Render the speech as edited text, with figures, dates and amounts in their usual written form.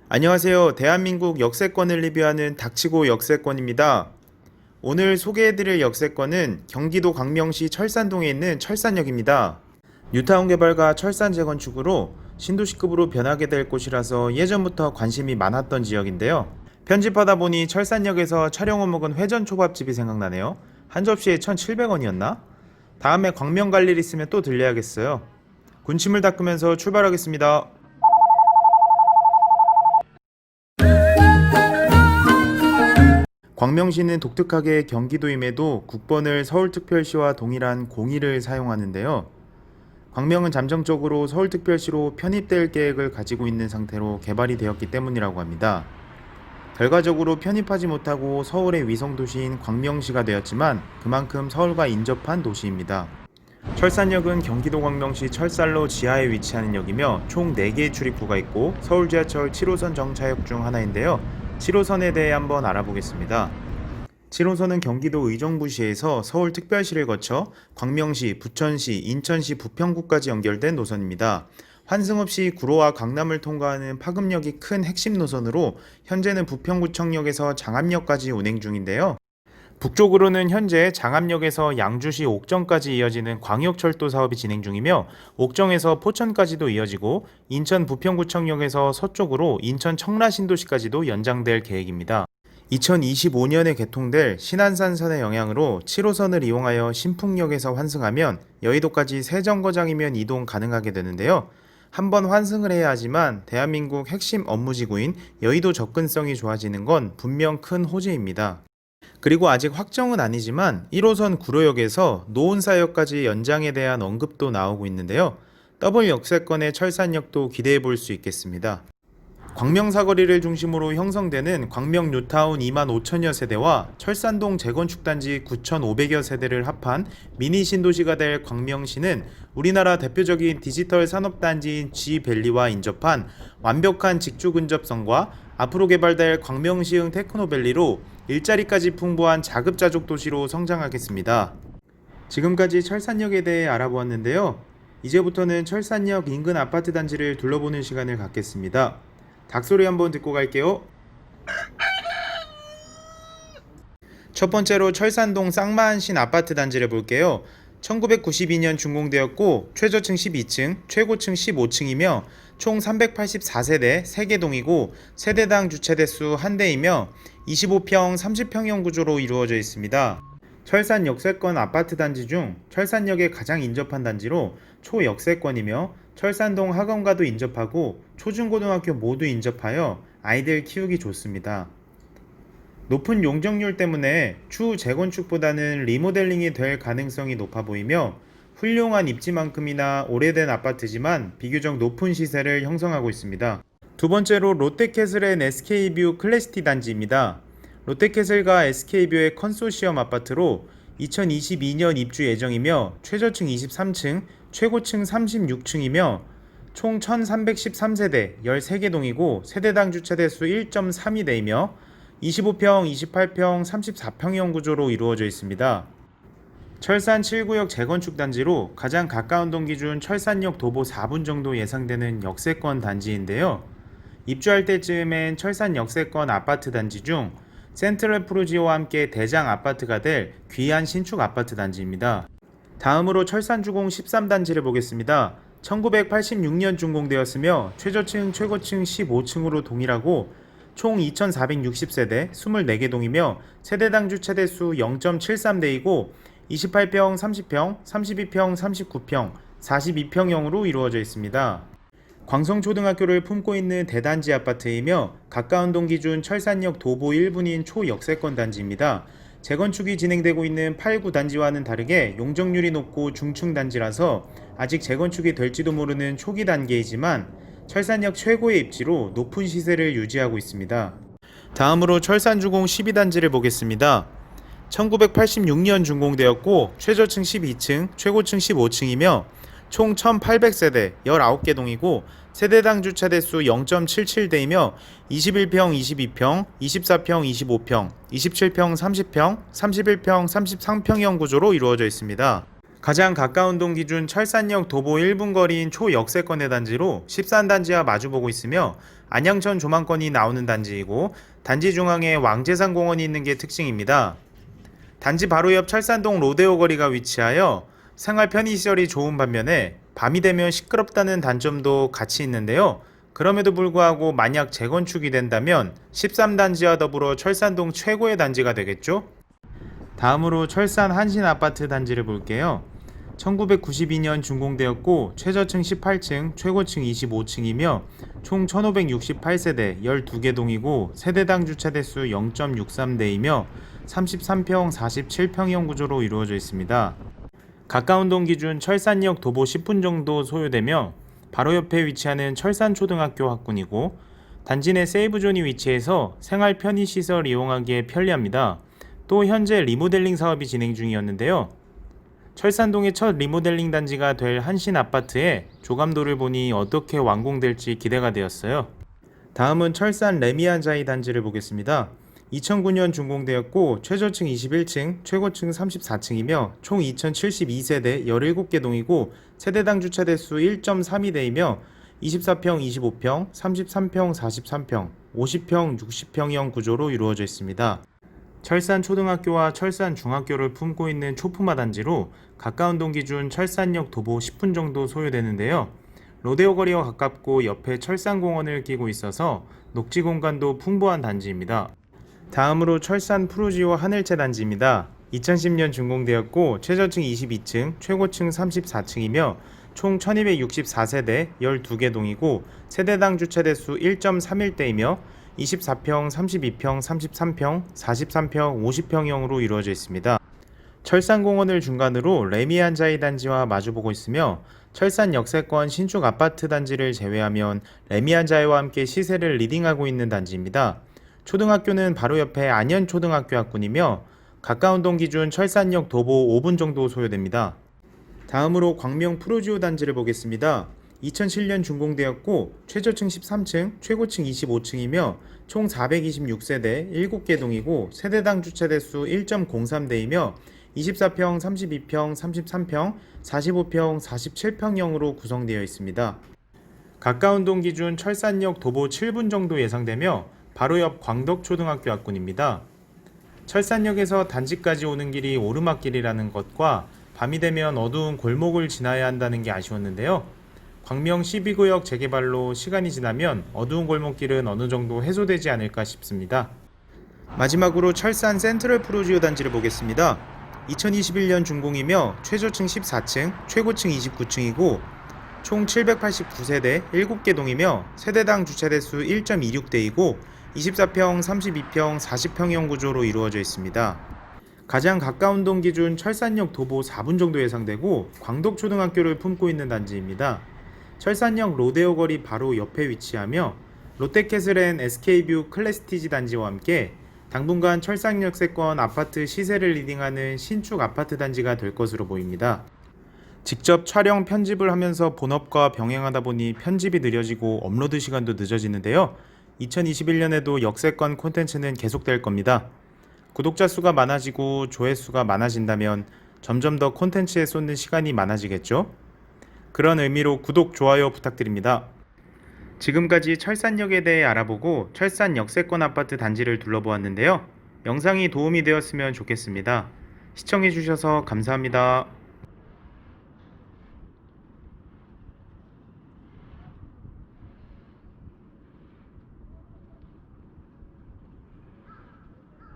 안녕하세요. 대한민국 역세권을 리뷰하는 닥치고 역세권입니다. 오늘 소개해드릴 역세권은 경기도 광명시 철산동에 있는 철산역입니다. 뉴타운 개발과 철산 재건축으로 신도시급으로 변하게 될 곳이라서 예전부터 관심이 많았던 지역인데요. 편집하다 보니 철산역에서 촬영을 먹은 회전초밥집이 생각나네요. 한 접시에 1,700원이었나? 다음에 광명 갈 일 있으면 또 들려야겠어요. 군침을 닦으면서 출발하겠습니다. 광명시는 독특하게 경기도임에도 국번을 서울특별시와 동일한 02를 사용하는데요. 광명은 잠정적으로 서울특별시로 편입될 계획을 가지고 있는 상태로 개발이 되었기 때문이라고 합니다. 결과적으로 편입하지 못하고 서울의 위성도시인 광명시가 되었지만 그만큼 서울과 인접한 도시입니다. 철산역은 경기도 광명시 철산로 지하에 위치하는 역이며 총 4개의 출입구가 있고 서울지하철 7호선 정차역 중 하나인데요. 7호선에 대해 한번 알아보겠습니다. 7호선은 경기도 의정부시에서 서울특별시를 거쳐 광명시, 부천시, 인천시 부평구까지 연결된 노선입니다. 환승 없이 구로와 강남을 통과하는 파급력이 큰 핵심 노선으로 현재는 부평구청역에서 장암역까지 운행 중인데요. 북쪽으로는 현재 장암역에서 양주시 옥정까지 이어지는 광역철도 사업이 진행 중이며 옥정에서 포천까지도 이어지고 인천 부평구청역에서 서쪽으로 인천 청라신도시까지도 연장될 계획입니다. 2025년에 개통될 신안산선의 영향으로 7호선을 이용하여 신풍역에서 환승하면 여의도까지 세정거장이면 이동 가능하게 되는데요. 한번 환승을 해야 하지만 대한민국 핵심 업무지구인 여의도 접근성이 좋아지는 건 분명 큰 호재입니다. 그리고 아직 확정은 아니지만 1호선 구로역에서 노원사역까지 연장에 대한 언급도 나오고 있는데요. 더블 역세권의 철산역도 기대해 볼 수 있겠습니다. 광명 사거리를 중심으로 형성되는 광명 뉴타운 2만 5천여 세대와 철산동 재건축단지 9,500여 세대를 합한 미니 신도시가 될 광명시는 우리나라 대표적인 디지털 산업단지인 G밸리와 인접한 완벽한 직주 근접성과 앞으로 개발될 광명시흥 테크노밸리로 일자리까지 풍부한 자급자족 도시로 성장하겠습니다. 지금까지 철산역에 대해 알아보았는데요. 이제부터는 철산역 인근 아파트 단지를 둘러보는 시간을 갖겠습니다. 닭소리 한번 듣고 갈게요. 첫 번째로 철산동 쌍마한신 아파트 단지를 볼게요. 1992년 준공되었고 최저층 12층, 최고층 15층이며 총 384세대 3개 동이고 세대당 주차대수 1대이며 25평 30평형 구조로 이루어져 있습니다. 철산 역세권 아파트 단지 중 철산역에 가장 인접한 단지로 초역세권이며 철산동 학원과도 인접하고 초중고등학교 모두 인접하여 아이들 키우기 좋습니다. 높은 용적률 때문에 추후 재건축보다는 리모델링이 될 가능성이 높아 보이며 훌륭한 입지만큼이나 오래된 아파트지만 비교적 높은 시세를 형성하고 있습니다. 두 번째로 롯데캐슬 앤 SK뷰 클래시티 단지입니다. 롯데캐슬과 SK뷰의 컨소시엄 아파트로 2022년 입주 예정이며 최저층 23층, 최고층 36층이며 총 1313세대 13개 동이고 세대당 주차대수 1.32대이며 25평, 28평, 34평형 구조로 이루어져 있습니다. 철산 7구역 재건축 단지로 가장 가까운 동 기준 철산역 도보 4분 정도 예상되는 역세권 단지인데요. 입주할 때쯤엔 철산 역세권 아파트 단지 중 센트럴 프루지오와 함께 대장 아파트가 될 귀한 신축 아파트 단지입니다. 다음으로 철산주공 13단지를 보겠습니다. 1986년 준공되었으며 최저층, 최고층 15층으로 동일하고 총 2,460세대 24개 동이며 세대당 주차대수 0.73대이고 28평, 30평, 32평, 39평, 42평형으로 이루어져 있습니다. 광성초등학교를 품고 있는 대단지 아파트이며 가까운 동 기준 철산역 도보 1분인 초역세권 단지입니다. 재건축이 진행되고 있는 8구 단지와는 다르게 용적률이 높고 중층 단지라서 아직 재건축이 될지도 모르는 초기 단계이지만 철산역 최고의 입지로 높은 시세를 유지하고 있습니다. 다음으로 철산주공 12단지를 보겠습니다. 1986년 준공되었고 최저층 12층, 최고층 15층이며 총 1800세대 19개 동이고 세대당 주차대수 0.77대이며 21평, 22평, 24평, 25평, 27평, 30평, 31평, 33평형 구조로 이루어져 있습니다. 가장 가까운 동 기준 철산역 도보 1분 거리인 초역세권의 단지로 13단지와 마주보고 있으며 안양천 조망권이 나오는 단지이고 단지 중앙에 왕제산 공원이 있는 게 특징입니다. 단지 바로 옆 철산동 로데오 거리가 위치하여 생활 편의시설이 좋은 반면에 밤이 되면 시끄럽다는 단점도 같이 있는데요. 그럼에도 불구하고 만약 재건축이 된다면 13단지와 더불어 철산동 최고의 단지가 되겠죠. 다음으로 철산 한신아파트 단지를 볼게요. 1992년 준공되었고 최저층 18층, 최고층 25층이며 총 1568세대 12개 동이고 세대당 주차대수 0.63대이며 33평 47평형 구조로 이루어져 있습니다. 가까운 동 기준 철산역 도보 10분 정도 소요되며 바로 옆에 위치하는 철산초등학교 학군이고 단지 내 세이브존이 위치해서 생활 편의시설 이용하기에 편리합니다. 또 현재 리모델링 사업이 진행 중이었는데요. 철산동의 첫 리모델링 단지가 될 한신아파트의 조감도를 보니 어떻게 완공될지 기대가 되었어요. 다음은 철산 레미안자이 단지를 보겠습니다. 2009년 준공되었고 최저층 21층, 최고층 34층이며 총 2072세대 17개 동이고 세대당 주차대수 1.32대이며 24평 25평, 33평 43평, 50평 60평형 구조로 이루어져 있습니다. 철산 초등학교와 철산 중학교를 품고 있는 초품화 단지로 가까운 동 기준 철산역 도보 10분 정도 소요되는데요. 로데오 거리와 가깝고 옆에 철산공원을 끼고 있어서 녹지 공간도 풍부한 단지입니다. 다음으로 철산 푸르지오 하늘채 단지입니다. 2010년 준공되었고 최저층 22층, 최고층 34층이며 총 1264세대 12개 동이고 세대당 주차대수 1.31대이며 24평, 32평, 33평, 43평, 50평형으로 이루어져 있습니다. 철산공원을 중간으로 레미안자이 단지와 마주보고 있으며 철산 역세권 신축 아파트 단지를 제외하면 레미안자이와 함께 시세를 리딩하고 있는 단지입니다. 초등학교는 바로 옆에 안현초등학교 학군이며 가까운 동 기준 철산역 도보 5분 정도 소요됩니다. 다음으로 광명 프로지오 단지를 보겠습니다. 2007년 준공되었고 최저층 13층, 최고층 25층이며 총 426세대 7개 동이고 세대당 주차대수 1.03대이며 24평, 32평, 33평, 45평, 47평형으로 구성되어 있습니다. 가까운 동 기준 철산역 도보 7분 정도 예상되며 바로 옆 광덕초등학교 학군입니다. 철산역에서 단지까지 오는 길이 오르막길이라는 것과 밤이 되면 어두운 골목을 지나야 한다는 게 아쉬웠는데요. 광명 12구역 재개발로 시간이 지나면 어두운 골목길은 어느 정도 해소되지 않을까 싶습니다. 마지막으로 철산 센트럴 프로지오 단지를 보겠습니다. 2021년 준공이며 최저층 14층, 최고층 29층이고 총 789세대 7개 동이며 세대당 주차대수 1.26대이고 24평, 32평, 40평형 구조로 이루어져 있습니다. 가장 가까운 동 기준 철산역 도보 4분 정도 예상되고 광덕초등학교를 품고 있는 단지입니다. 철산역 로데오 거리 바로 옆에 위치하며 롯데캐슬 앤 SK뷰 클래스티지 단지와 함께 당분간 철산역세권 아파트 시세를 리딩하는 신축 아파트 단지가 될 것으로 보입니다. 직접 촬영 편집을 하면서 본업과 병행하다 보니 편집이 느려지고 업로드 시간도 늦어지는데요. 2021년에도 역세권 콘텐츠는 계속될 겁니다. 구독자 수가 많아지고 조회수가 많아진다면 점점 더 콘텐츠에 쏟는 시간이 많아지겠죠? 그런 의미로 구독, 좋아요 부탁드립니다. 지금까지 철산역에 대해 알아보고 철산 역세권 아파트 단지를 둘러보았는데요. 영상이 도움이 되었으면 좋겠습니다. 시청해주셔서 감사합니다.